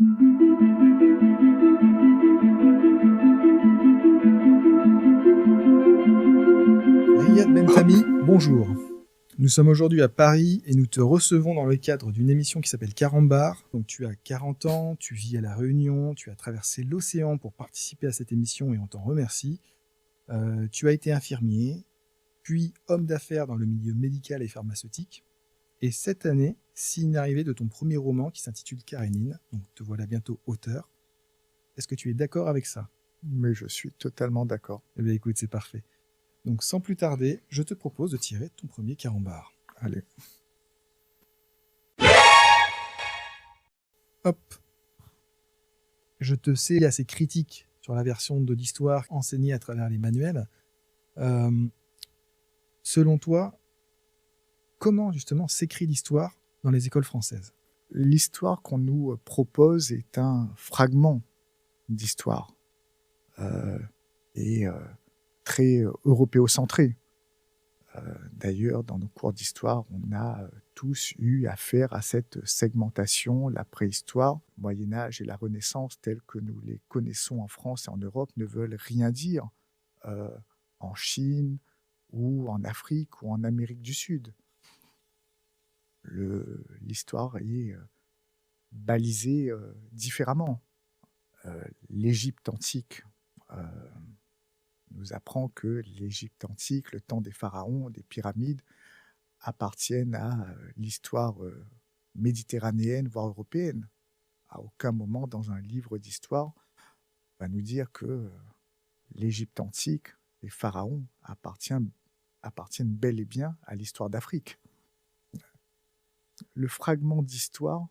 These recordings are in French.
Riyad Bentami, bonjour. Nous sommes aujourd'hui à Paris et nous te recevons dans le cadre d'une émission qui s'appelle Carambar. Donc tu as 40 ans, tu vis à La Réunion, tu as traversé l'océan pour participer à cette émission et on t'en remercie. Tu as été infirmier, puis homme d'affaires dans le milieu médical et pharmaceutique. Et cette année, signe d'arrivée de ton premier roman qui s'intitule Karénine. Donc te voilà bientôt auteur. Est-ce que tu es d'accord avec ça ? Mais je suis totalement d'accord. Eh bien écoute, c'est parfait. Donc sans plus tarder, je te propose de tirer ton premier carambar. Allez. Hop. Je te sais assez critique sur la version de l'histoire enseignée à travers les manuels. Selon toi, comment justement s'écrit l'histoire dans les écoles françaises ? L'histoire qu'on nous propose est un fragment d'histoire et très européocentré. D'ailleurs, dans nos cours d'histoire, on a tous eu affaire à cette segmentation. La préhistoire, le Moyen-Âge et la Renaissance, telles que nous les connaissons en France et en Europe, ne veulent rien dire en Chine ou en Afrique ou en Amérique du Sud. L'histoire est balisée différemment. L'Égypte antique nous apprend que l'Égypte antique, le temps des pharaons, des pyramides, appartiennent à l'histoire méditerranéenne, voire européenne. À aucun moment dans un livre d'histoire on va nous dire que l'Égypte antique, les pharaons, appartiennent bel et bien à l'histoire d'Afrique. Le fragment d'histoire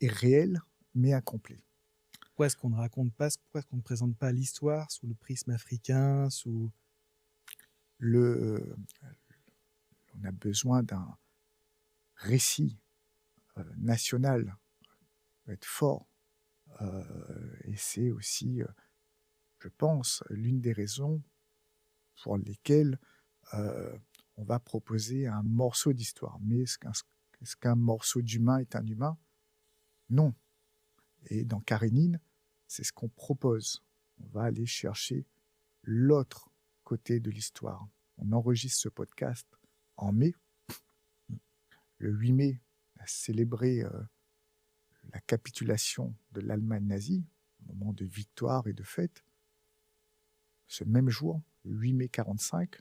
est réel, mais incomplet. Pourquoi est-ce qu'on ne raconte pas, pourquoi est-ce qu'on ne présente pas l'histoire sous le prisme africain, sous... On a besoin d'un récit national, être fort. Et c'est aussi, je pense, l'une des raisons pour lesquelles on va proposer un morceau d'histoire. Mais est-ce qu'un morceau d'humain est un humain ? Non. Et dans Karénine, c'est ce qu'on propose. On va aller chercher l'autre côté de l'histoire. On enregistre ce podcast en mai. Le 8 mai, on a célébré la capitulation de l'Allemagne nazie, moment de victoire et de fête. Ce même jour, le 8 mai 1945,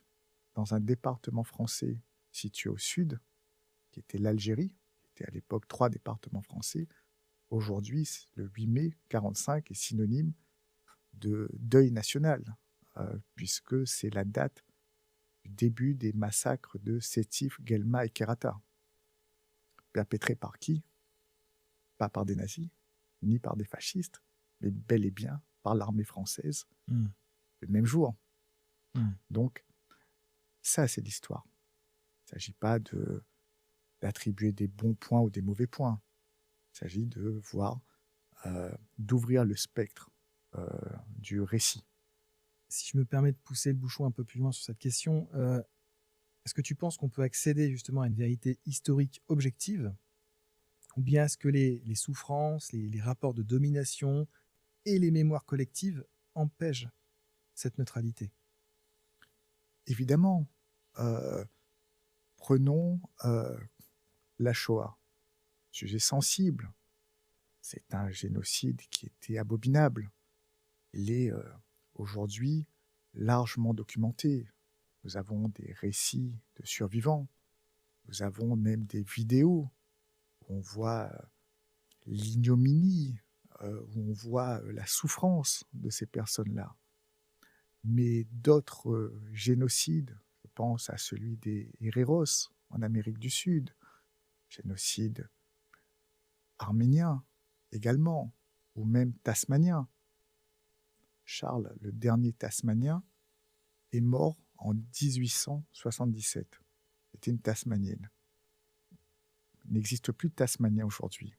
dans un département français situé au sud, qui était l'Algérie, qui était à l'époque 3 départements français. Aujourd'hui, le 8 mai 1945 est synonyme de deuil national, puisque c'est la date du début des massacres de Sétif, Guelma et Kherrata. Perpétrés par qui ? Pas par des nazis, ni par des fascistes, mais bel et bien par l'armée française, le même jour. Donc, ça, c'est l'histoire. Il ne s'agit pas d'attribuer des bons points ou des mauvais points. Il s'agit de voir, d'ouvrir le spectre du récit. Si je me permets de pousser le bouchon un peu plus loin sur cette question, est-ce que tu penses qu'on peut accéder justement à une vérité historique objective ? Ou bien est-ce que les souffrances, les rapports de domination et les mémoires collectives empêchent cette neutralité ? Évidemment, prenons la Shoah, sujet sensible. C'est un génocide qui était abominable. Il est aujourd'hui largement documenté. Nous avons des récits de survivants. Nous avons même des vidéos où on voit l'ignominie, où on voit la souffrance de ces personnes-là. Mais d'autres génocides, je pense à celui des Héréros en Amérique du Sud, génocide arménien également, ou même tasmanien. Charles, le dernier tasmanien, est mort en 1877. C'était une tasmanienne. Il n'existe plus de Tasmanien aujourd'hui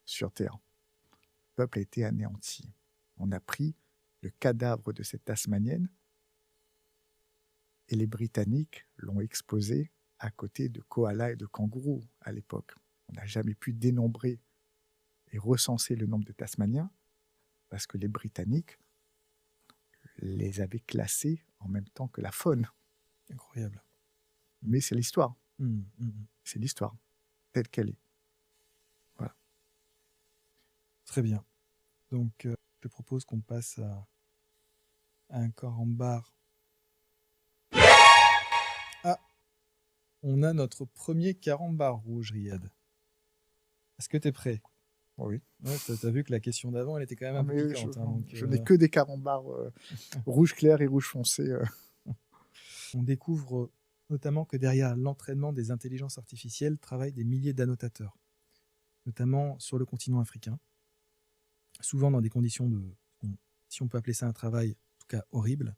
sur Terre. Le peuple a été anéanti. On a pris le cadavre de cette tasmanienne et les Britanniques l'ont exposé à côté de koalas et de kangourous à l'époque. n'a jamais pu dénombrer et recenser le nombre de Tasmaniens, parce que les Britanniques les avaient classés en même temps que la faune. Incroyable. Mais c'est l'histoire. Mmh, mmh. C'est l'histoire, telle qu'elle est. Voilà. Très bien. Donc, je te propose qu'on passe à un carambar. Ah, on a notre premier carambar rouge, Riyad. Est-ce que tu es prêt? Oui. Ouais, t'as vu que la question d'avant, elle était quand même un peu Mais piquante. je n'ai que des carambars rouge clair et rouge foncé. On découvre notamment que derrière l'entraînement des intelligences artificielles travaillent des milliers d'annotateurs, notamment sur le continent africain, souvent dans des conditions si on peut appeler ça un travail, en tout cas horrible.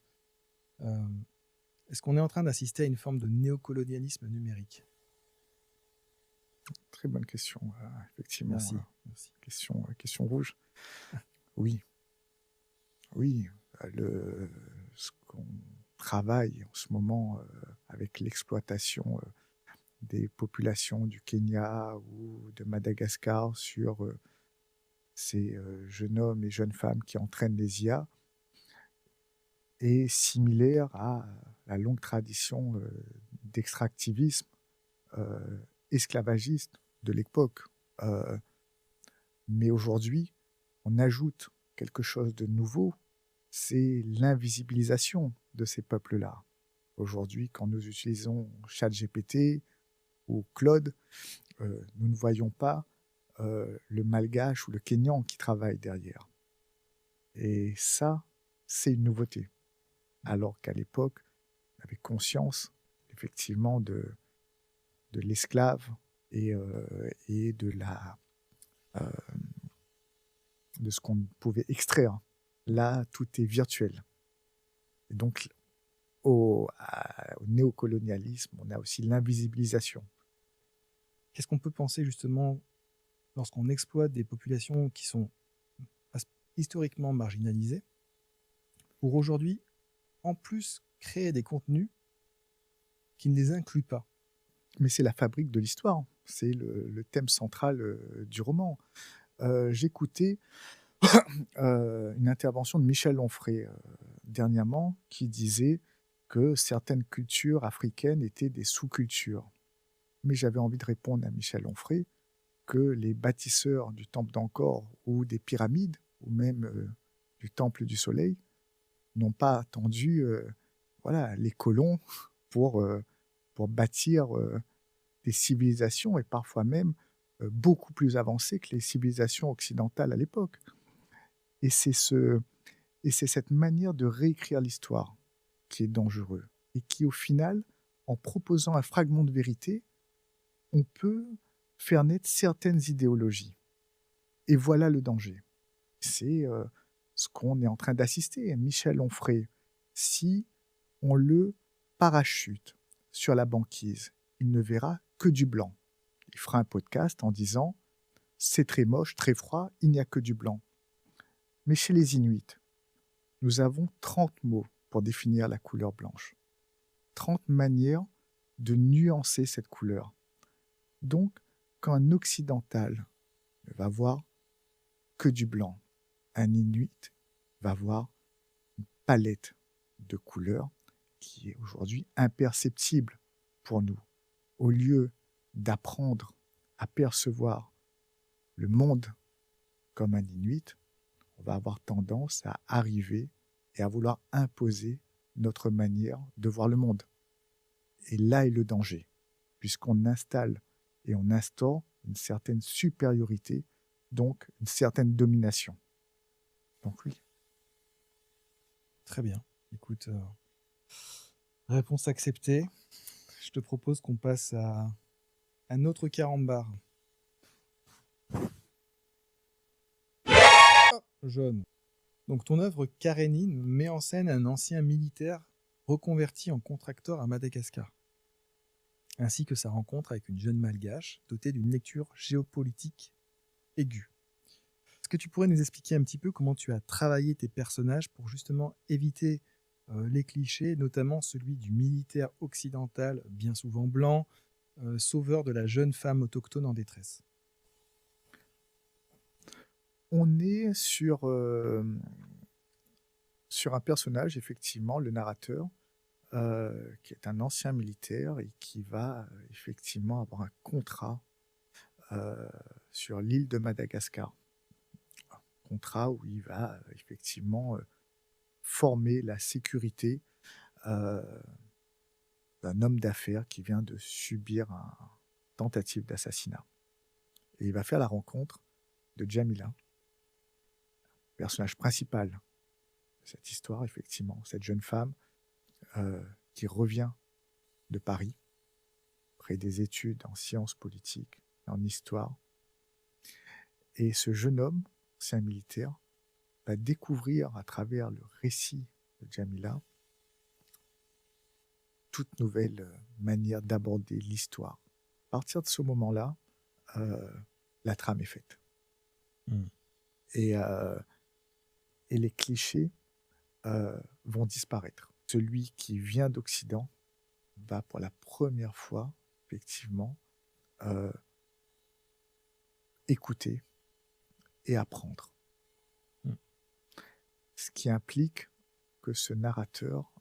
Est-ce qu'on est en train d'assister à une forme de néocolonialisme numérique? Très bonne question, effectivement. Merci. Question rouge. Oui. Oui. Ce qu'on travaille en ce moment avec l'exploitation des populations du Kenya ou de Madagascar sur ces jeunes hommes et jeunes femmes qui entraînent les IA est similaire à la longue tradition d'extractivisme esclavagiste de l'époque. Mais aujourd'hui, on ajoute quelque chose de nouveau, c'est l'invisibilisation de ces peuples-là. Aujourd'hui, quand nous utilisons ChatGPT ou Claude, nous ne voyons pas le malgache ou le kényan qui travaille derrière. Et ça, c'est une nouveauté. Alors qu'à l'époque, on avait conscience effectivement de l'esclave et de ce qu'on pouvait extraire. Là, tout est virtuel. Et donc, au néocolonialisme, on a aussi l'invisibilisation. Qu'est-ce qu'on peut penser justement lorsqu'on exploite des populations qui sont historiquement marginalisées pour aujourd'hui, en plus, créer des contenus qui ne les incluent pas? Mais c'est la fabrique de l'histoire. C'est le thème central du roman. J'écoutais une intervention de Michel Onfray dernièrement qui disait que certaines cultures africaines étaient des sous-cultures. Mais j'avais envie de répondre à Michel Onfray que les bâtisseurs du temple d'Angkor ou des pyramides, ou même du temple du soleil, n'ont pas attendu les colons pour bâtir des civilisations, et parfois même beaucoup plus avancées que les civilisations occidentales à l'époque. Et c'est cette manière de réécrire l'histoire qui est dangereux, et qui, au final, en proposant un fragment de vérité, on peut faire naître certaines idéologies. Et voilà le danger. C'est ce qu'on est en train d'assister. Michel Onfray, si on le parachute sur la banquise, il ne verra que du blanc. Il fera un podcast en disant « c'est très moche, très froid, il n'y a que du blanc ». Mais chez les Inuits, nous avons 30 mots pour définir la couleur blanche. 30 manières de nuancer cette couleur. Donc, quand un occidental ne va voir que du blanc, un Inuit va voir une palette de couleurs qui est aujourd'hui imperceptible pour nous. Au lieu d'apprendre à percevoir le monde comme un Inuit, on va avoir tendance à arriver et à vouloir imposer notre manière de voir le monde. Et là est le danger, puisqu'on installe et on instaure une certaine supériorité, donc une certaine domination. Donc oui. Très bien. Écoute, réponse acceptée. Je te propose qu'on passe à un autre carambar. Jaune. Donc ton œuvre Karénine met en scène un ancien militaire reconverti en contracteur à Madagascar, ainsi que sa rencontre avec une jeune malgache dotée d'une lecture géopolitique aiguë. Est-ce que tu pourrais nous expliquer un petit peu comment tu as travaillé tes personnages pour justement éviter les clichés, notamment celui du militaire occidental, bien souvent blanc, sauveur de la jeune femme autochtone en détresse. On est sur un personnage, effectivement, le narrateur, qui est un ancien militaire et qui va effectivement avoir un contrat sur l'île de Madagascar. Un contrat où il va effectivement former la sécurité d'un homme d'affaires qui vient de subir une tentative d'assassinat. Et il va faire la rencontre de Jamila, personnage principal de cette histoire, effectivement, cette jeune femme qui revient de Paris, après des études en sciences politiques, en histoire. Et ce jeune homme, ancien militaire, va découvrir à travers le récit de Jamila toute nouvelle manière d'aborder l'histoire. À partir de ce moment-là, la trame est faite. Et les clichés vont disparaître. Celui qui vient d'Occident va pour la première fois, effectivement, écouter et apprendre. Ce qui implique que ce narrateur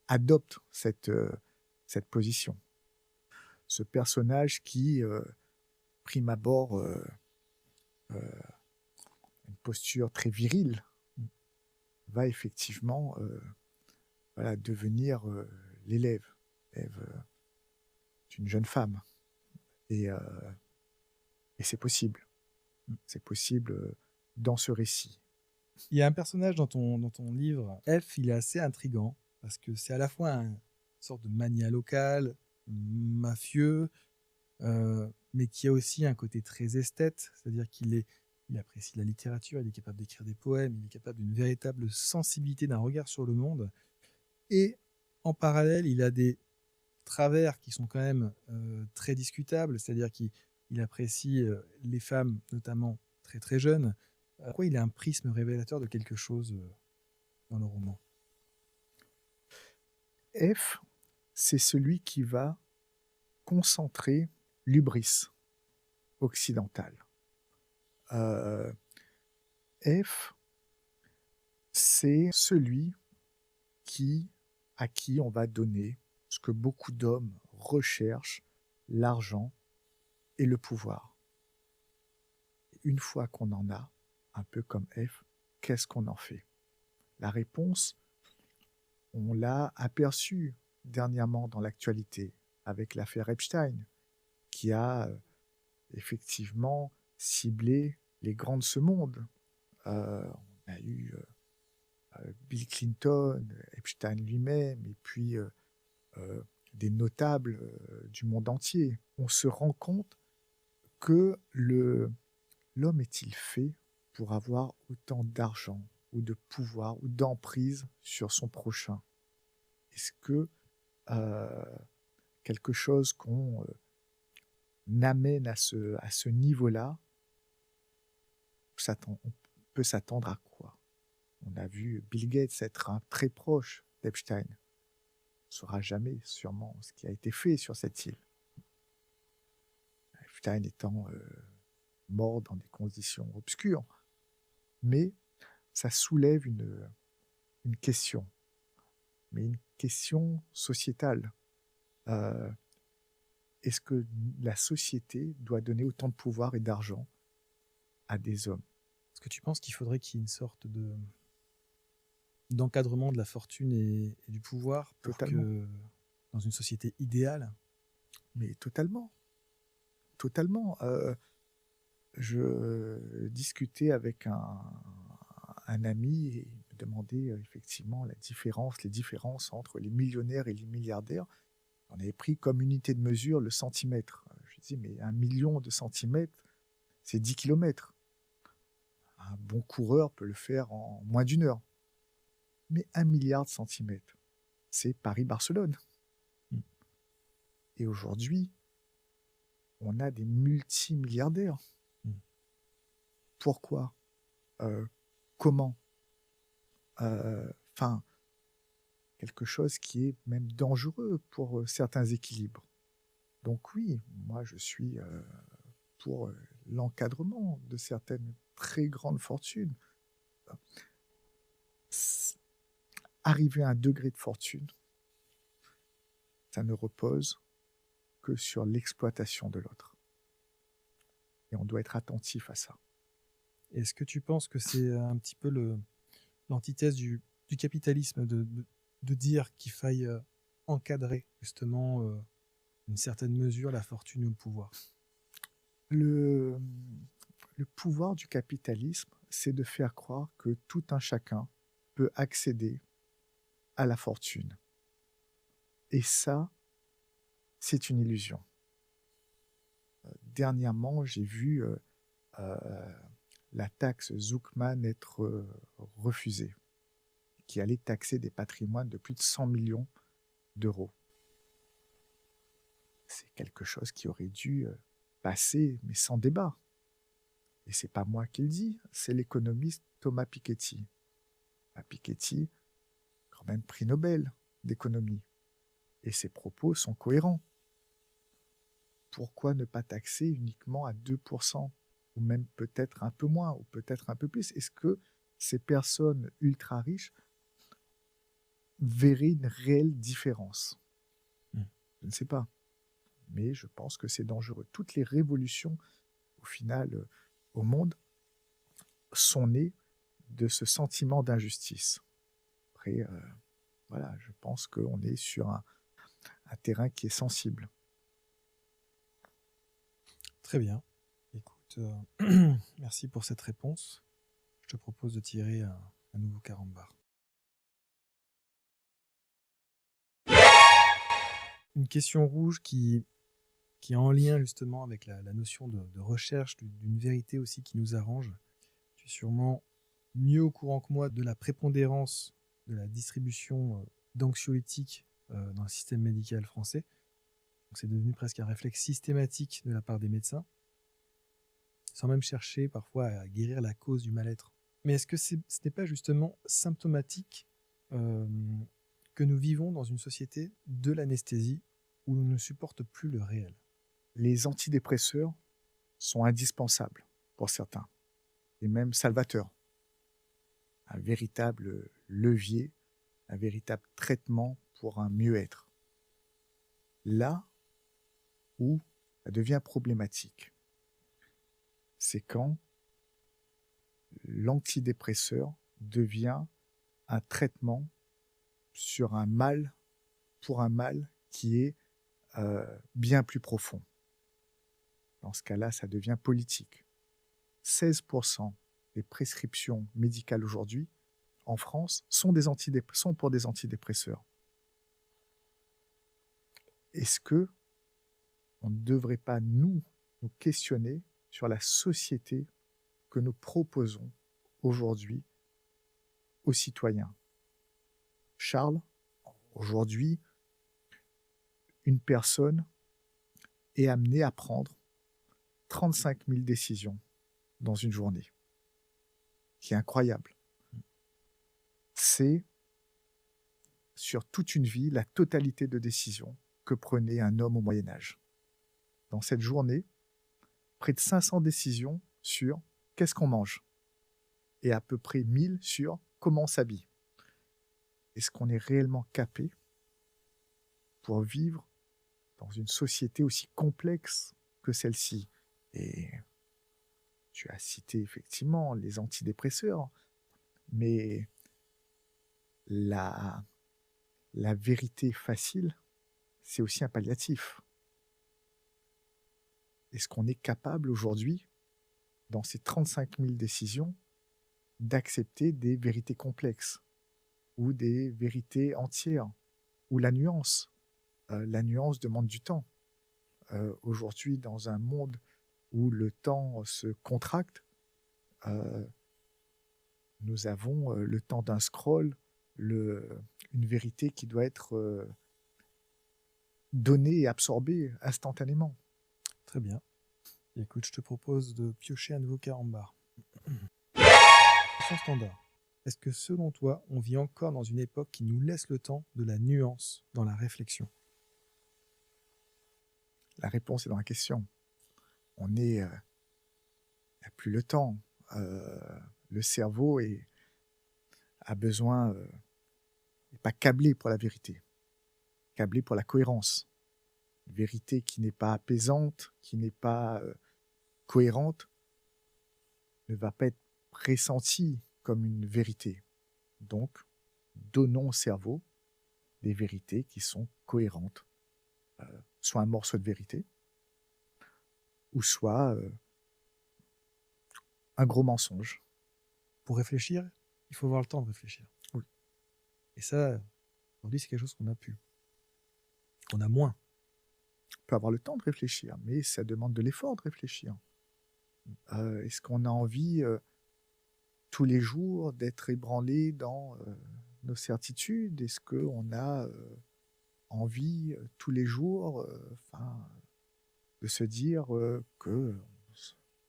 adopte cette position. Ce personnage qui, prime abord, une posture très virile, va effectivement devenir l'élève d'une jeune femme. Et c'est possible. C'est possible dans ce récit. Il y a un personnage dans ton livre, F, il est assez intriguant, parce que c'est à la fois une sorte de mania local, mafieux, mais qui a aussi un côté très esthète, c'est-à-dire qu'il apprécie la littérature, il est capable d'écrire des poèmes, il est capable d'une véritable sensibilité, d'un regard sur le monde. Et en parallèle, il a des travers qui sont quand même très discutables, c'est-à-dire qu'il apprécie les femmes, notamment très très jeunes. Pourquoi il a un prisme révélateur de quelque chose dans le roman? F, c'est celui qui va concentrer l'hubris occidentale. F, c'est celui à qui on va donner ce que beaucoup d'hommes recherchent, l'argent et le pouvoir. Une fois qu'on en a, un peu comme F, qu'est-ce qu'on en fait? La réponse, on l'a aperçue dernièrement dans l'actualité avec l'affaire Epstein, qui a effectivement ciblé les grands de ce monde. On a eu Bill Clinton, Epstein lui-même, et puis des notables du monde entier. On se rend compte que l'homme est-il fait pour avoir autant d'argent ou de pouvoir ou d'emprise sur son prochain? Est-ce que quelque chose qu'on amène à ce niveau-là, on peut s'attendre à quoi? On a vu Bill Gates être très proche d'Epstein. On ne saura jamais sûrement ce qui a été fait sur cette île. Epstein étant mort dans des conditions obscures. Mais ça soulève une question, mais une question sociétale. Est-ce que la société doit donner autant de pouvoir et d'argent à des hommes? Est-ce que tu penses qu'il faudrait qu'il y ait une sorte d'encadrement de la fortune et du pouvoir pour que, dans une société idéale? Mais totalement. Totalement. Je discutais avec un ami et il me demandait effectivement les différences entre les millionnaires et les milliardaires. On avait pris comme unité de mesure le centimètre. Je lui disais, mais 1 million de centimètres, c'est 10 kilomètres. Un bon coureur peut le faire en moins d'1 heure. Mais 1 milliard de centimètres, c'est Paris-Barcelone. Et aujourd'hui, on a des multimilliardaires. Pourquoi? Comment? quelque chose qui est même dangereux pour certains équilibres. Donc oui, moi je suis pour l'encadrement de certaines très grandes fortunes. Arriver à un degré de fortune, ça ne repose que sur l'exploitation de l'autre. Et on doit être attentif à ça. Est-ce que tu penses que c'est un petit peu l'antithèse du capitalisme de dire qu'il faille encadrer justement une certaine mesure la fortune ou le pouvoir? Le pouvoir du capitalisme, c'est de faire croire que tout un chacun peut accéder à la fortune. Et ça, c'est une illusion. Dernièrement, j'ai vu la taxe Zuckman être refusée, qui allait taxer des patrimoines de plus de 100 millions d'euros. C'est quelque chose qui aurait dû passer, mais sans débat. Et c'est pas moi qui le dis, c'est l'économiste Thomas Piketty. Piketty, quand même prix Nobel d'économie. Et ses propos sont cohérents. Pourquoi ne pas taxer uniquement à 2%, ou même peut-être un peu moins, ou peut-être un peu plus? Est-ce que ces personnes ultra riches verraient une réelle différence? Je ne sais pas. Mais je pense que c'est dangereux. Toutes les révolutions, au final, au monde, sont nées de ce sentiment d'injustice. Après, voilà, je pense qu'on est sur un terrain qui est sensible. Très bien. Écoute, merci pour cette réponse. Je te propose de tirer un nouveau carambar. Une question rouge qui est en lien justement avec la notion de recherche, d'une vérité aussi qui nous arrange. Tu es sûrement mieux au courant que moi de la prépondérance de la distribution d'anxiolytiques dans le système médical français. Donc c'est devenu presque un réflexe systématique de la part des médecins, sans même chercher parfois à guérir la cause du mal-être. Mais est-ce que ce n'est pas justement symptomatique que nous vivons dans une société de l'anesthésie où l'on ne supporte plus le réel? Les antidépresseurs sont indispensables pour certains, et même salvateurs. Un véritable levier, un véritable traitement pour un mieux-être. Là où ça devient problématique, c'est quand l'antidépresseur devient un traitement sur un mal, pour un mal qui est bien plus profond. Dans ce cas-là, ça devient politique. 16% des prescriptions médicales aujourd'hui en France sont pour des antidépresseurs. Est-ce que on ne devrait pas nous questionner sur la société que nous proposons aujourd'hui aux citoyens? Charles, aujourd'hui, une personne est amenée à prendre 35 000 décisions dans une journée, qui est incroyable. C'est, sur toute une vie, la totalité de décisions que prenait un homme au Moyen-Âge. Dans cette journée, près de 500 décisions sur qu'est-ce qu'on mange et à peu près 1000 sur comment on s'habille. Est-ce qu'on est réellement capé pour vivre dans une société aussi complexe que celle-ci? Et tu as cité effectivement les antidépresseurs, mais la vérité facile, c'est aussi un palliatif. Est-ce qu'on est capable aujourd'hui, dans ces 35 000 décisions, d'accepter des vérités complexes ou des vérités entières, ou la nuance demande du temps. Aujourd'hui, dans un monde où le temps se contracte, nous avons le temps d'un scroll, une vérité qui doit être donnée et absorbée instantanément. Très bien. Écoute, je te propose de piocher un nouveau carambar. Son standard. Est-ce que selon toi, on vit encore dans une époque qui nous laisse le temps de la nuance dans la réflexion? La réponse est dans la question. On est, n'a plus le temps. Le cerveau a besoin, n'est pas câblé pour la vérité, câblé pour la cohérence. Une vérité qui n'est pas apaisante, qui n'est pas cohérente, ne va pas être pressentie comme une vérité. Donc, donnons au cerveau des vérités qui sont cohérentes, soit un morceau de vérité, ou soit un gros mensonge. Pour réfléchir, il faut avoir le temps de réfléchir. Oui. Et ça, aujourd'hui, c'est quelque chose qu'on a plus. Qu'on a moins. On peut avoir le temps de réfléchir, mais ça demande de l'effort de réfléchir. Est-ce qu'on a envie tous les jours d'être ébranlé dans nos certitudes? Est-ce qu'on a envie tous les jours de se dire que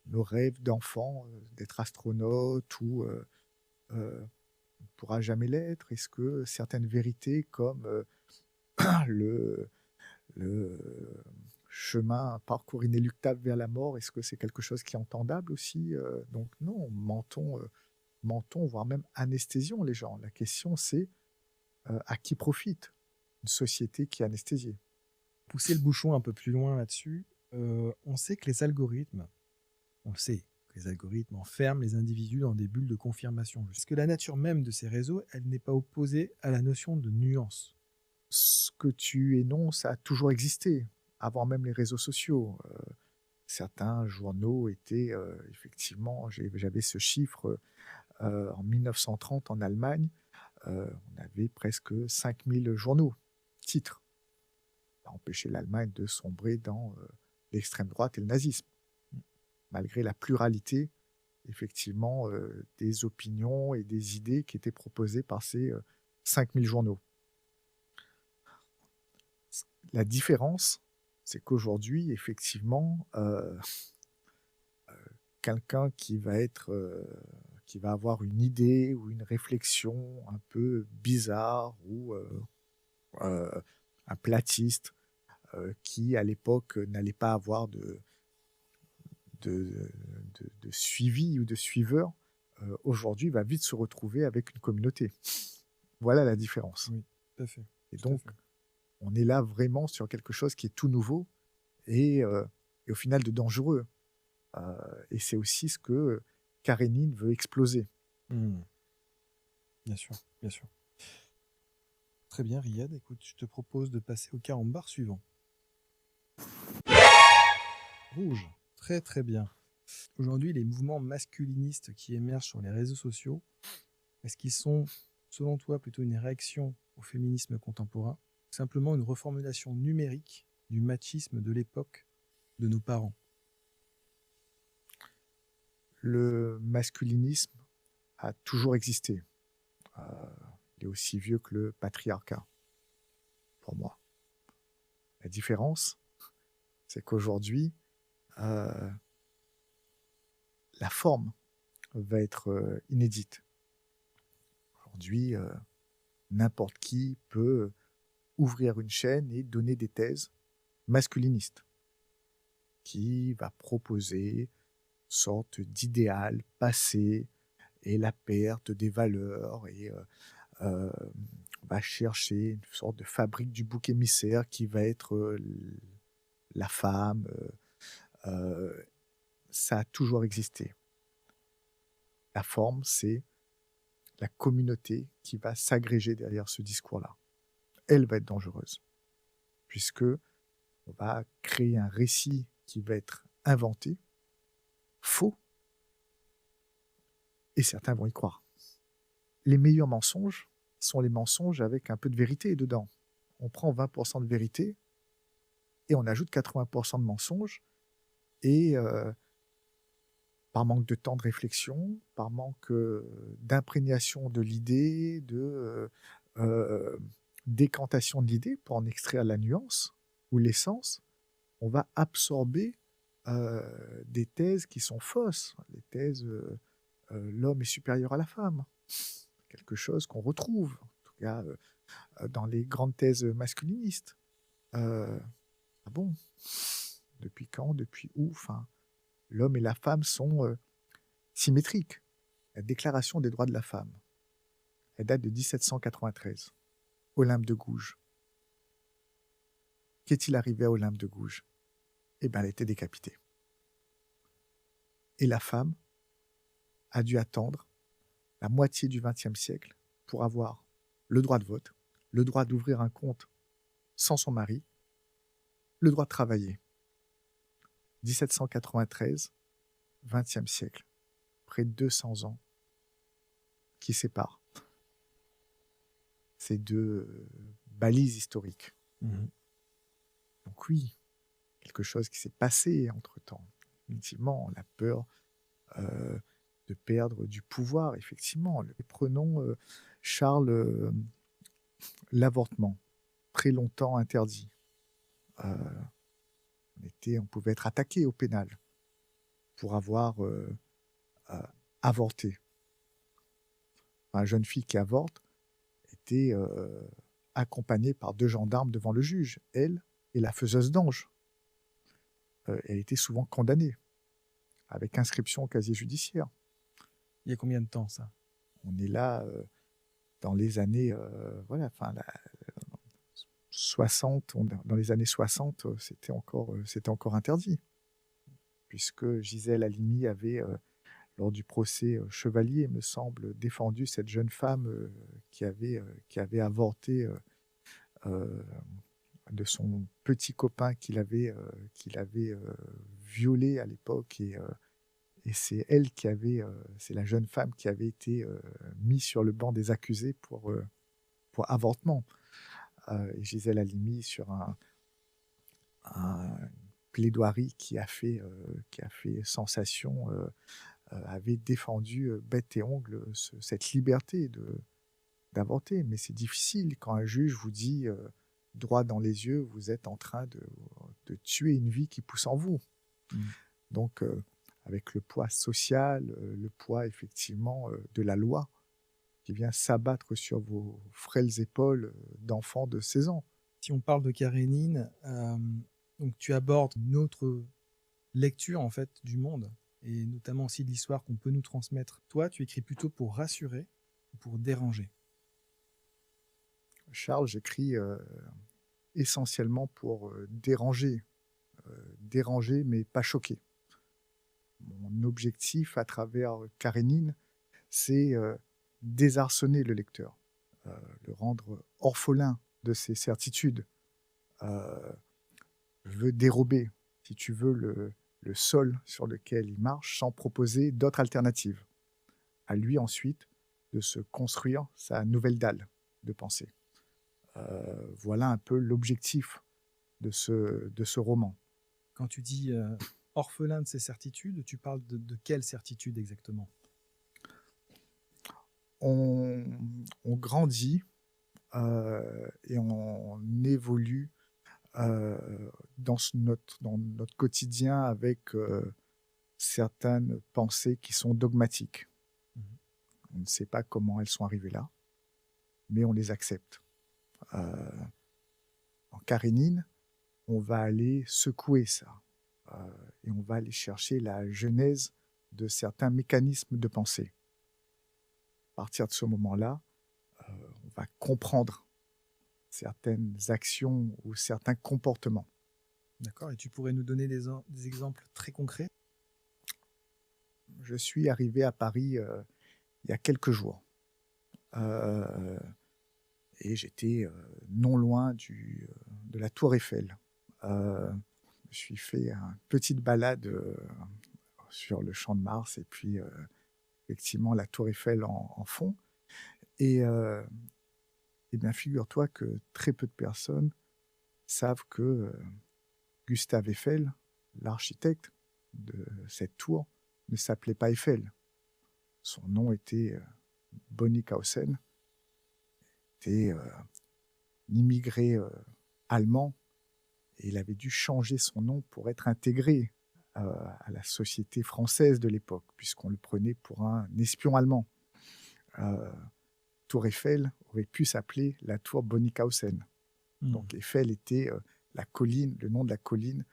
nos rêves d'enfant, d'être astronaute ou on ne pourra jamais l'être? Est-ce que certaines vérités comme le, le chemin, un parcours inéluctable vers la mort, est-ce que c'est quelque chose qui est entendable aussi? Donc non, mentons, voire même anesthésions les gens. La question c'est à qui profite une société qui est anesthésiée? Pousser le bouchon un peu plus loin là-dessus, on sait que les algorithmes, enferment les individus dans des bulles de confirmation. Est-ce que la nature même de ces réseaux, elle n'est pas opposée à la notion de nuance? Ce que tu énonces a toujours existé, avant même les réseaux sociaux. Certains journaux étaient effectivement, j'avais ce chiffre en 1930 en Allemagne, on avait presque 5000 journaux, titres. Ça a empêché l'Allemagne de sombrer dans l'extrême droite et le nazisme, malgré la pluralité effectivement des opinions et des idées qui étaient proposées par ces 5000 journaux. La différence, c'est qu'aujourd'hui, effectivement, quelqu'un qui va avoir une idée ou une réflexion un peu bizarre ou un platiste qui, à l'époque, n'allait pas avoir de, de suivi ou de suiveur, aujourd'hui va vite se retrouver avec une communauté. Voilà la différence. Oui, tout à fait. Et Tout à donc, fait. on est là vraiment sur quelque chose qui est tout nouveau et au final de dangereux. Et c'est aussi ce que Karénine veut exploser. Bien sûr, bien sûr. Très bien, Riyad. Écoute, je te propose de passer au carambar suivant. Rouge. Très très bien. Aujourd'hui, les mouvements masculinistes qui émergent sur les réseaux sociaux, est-ce qu'ils sont, selon toi, plutôt une réaction au féminisme contemporain, ou simplement une reformulation numérique du machisme de l'époque de nos parents? Le masculinisme a toujours existé. Il est aussi vieux que le patriarcat, pour moi. La différence, c'est qu'aujourd'hui, la forme va être inédite. Aujourd'hui, n'importe qui peut ouvrir une chaîne et donner des thèses masculinistes qui va proposer une sorte d'idéal passé et la perte des valeurs et va chercher une sorte de fabrique du bouc émissaire qui va être la femme. Ça a toujours existé. La forme, c'est la communauté qui va s'agréger derrière ce discours-là. Elle va être dangereuse, puisque on va créer un récit qui va être inventé, faux, et certains vont y croire. Les meilleurs mensonges sont les mensonges avec un peu de vérité dedans. On prend 20% de vérité et on ajoute 80% de mensonges, et par manque de temps de réflexion, par manque d'imprégnation de l'idée, de décantation de l'idée pour en extraire la nuance ou l'essence, on va absorber des thèses qui sont fausses, les thèses l'homme est supérieur à la femme. quelque chose qu'on retrouve, en tout cas dans les grandes thèses masculinistes. Ah bon? Depuis quand? Depuis où? Enfin, l'homme et la femme sont symétriques. La Déclaration des droits de la femme, elle date de 1793, Olympe de Gouges. Qu'est-il arrivé à Olympe de Gouges? Eh bien, elle a été décapitée. Et la femme a dû attendre la moitié du XXe siècle pour avoir le droit de vote, le droit d'ouvrir un compte sans son mari, le droit de travailler. 1793, XXe siècle, près de 200 ans qui séparent ces deux balises historiques. Mhm. Donc oui, quelque chose qui s'est passé entre-temps. Effectivement, la peur de perdre du pouvoir, effectivement. Et prenons Charles, l'avortement, très longtemps interdit. On pouvait être attaqué au pénal pour avoir avorté. Une jeune fille qui avorte était accompagnée par 2 gendarmes devant le juge, elle et la faiseuse d'ange. Elle était souvent condamnée, avec inscription au casier judiciaire. Il y a combien de temps, ça? On est là dans les années 60. Dans les années 60, c'était encore interdit, puisque Gisèle Halimi avait, lors du procès Chevalier, me semble, défendu cette jeune femme qui avait avorté de son petit copain qu'il avait violé à l'époque, et c'est c'est la jeune femme qui avait été mise sur le banc des accusés pour avortement. Et Gisèle Halimi, sur un plaidoirie qui a fait sensation, avait défendu bec et ongles cette liberté d'avorter. Mais c'est difficile quand un juge vous dit droit dans les yeux, vous êtes en train de tuer une vie qui pousse en vous. Donc, avec le poids social, le poids effectivement de la loi qui vient s'abattre sur vos frêles épaules d'enfants de 16 ans. Si on parle de Karénine, donc tu abordes une autre lecture en fait du monde, et notamment aussi de l'histoire qu'on peut nous transmettre. Toi, tu écris plutôt pour rassurer ou pour déranger? Charles, j'écris essentiellement pour déranger, mais pas choquer. Mon objectif à travers Karénine, c'est désarçonner le lecteur, le rendre orphelin de ses certitudes. Je veux dérober, si tu veux, le sol sur lequel il marche sans proposer d'autres alternatives. À lui ensuite de se construire sa nouvelle dalle de pensée. Voilà un peu l'objectif de ce roman. Quand tu dis orphelin de ses certitudes, tu parles de quelle certitude exactement? On grandit et on évolue dans notre quotidien avec certaines pensées qui sont dogmatiques. On ne sait pas comment elles sont arrivées là, mais on les accepte. En Karénine, on va aller secouer ça et on va aller chercher la genèse de certains mécanismes de pensée. À partir de ce moment-là, on va comprendre certaines actions ou certains comportements. D'accord, et tu pourrais nous donner des exemples très concrets? Je suis arrivé à Paris il y a quelques jours. Et j'étais non loin de la Tour Eiffel. Je me suis fait une petite balade sur le Champ de Mars et puis effectivement la Tour Eiffel en fond. Et bien, figure-toi que très peu de personnes savent que Gustave Eiffel, l'architecte de cette tour, ne s'appelait pas Eiffel. Son nom était Bonnickhausen, était un immigré allemand, et il avait dû changer son nom pour être intégré à la société française de l'époque, puisqu'on le prenait pour un espion allemand. Tour Eiffel aurait pu s'appeler la tour Bonnickhausen. Donc Eiffel était la colline, le nom de la colline,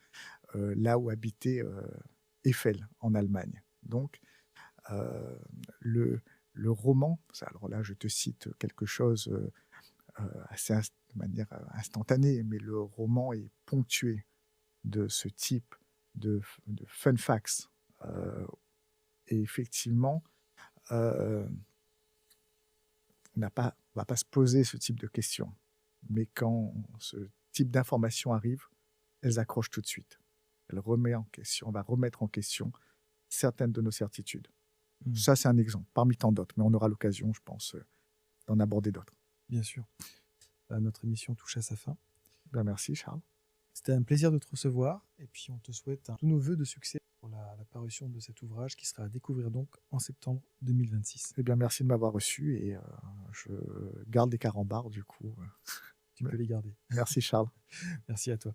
là où habitait Eiffel en Allemagne. Donc le roman, alors là je te cite quelque chose assez de manière instantanée, mais le roman est ponctué de ce type de fun facts. Et effectivement, on va pas se poser ce type de questions. Mais quand ce type d'information arrive, elles accrochent tout de suite. On va remettre en question certaines de nos certitudes. Ça, c'est un exemple, parmi tant d'autres. Mais on aura l'occasion, je pense, d'en aborder d'autres. Bien sûr. Notre émission touche à sa fin. Ben, merci, Charles. C'était un plaisir de te recevoir. Et puis, on te souhaite tous nos vœux de succès pour la parution de cet ouvrage qui sera à découvrir donc en septembre 2026. Eh bien, merci de m'avoir reçu et je garde les carambars, du coup. Tu peux les garder. Merci, Charles. Merci à toi.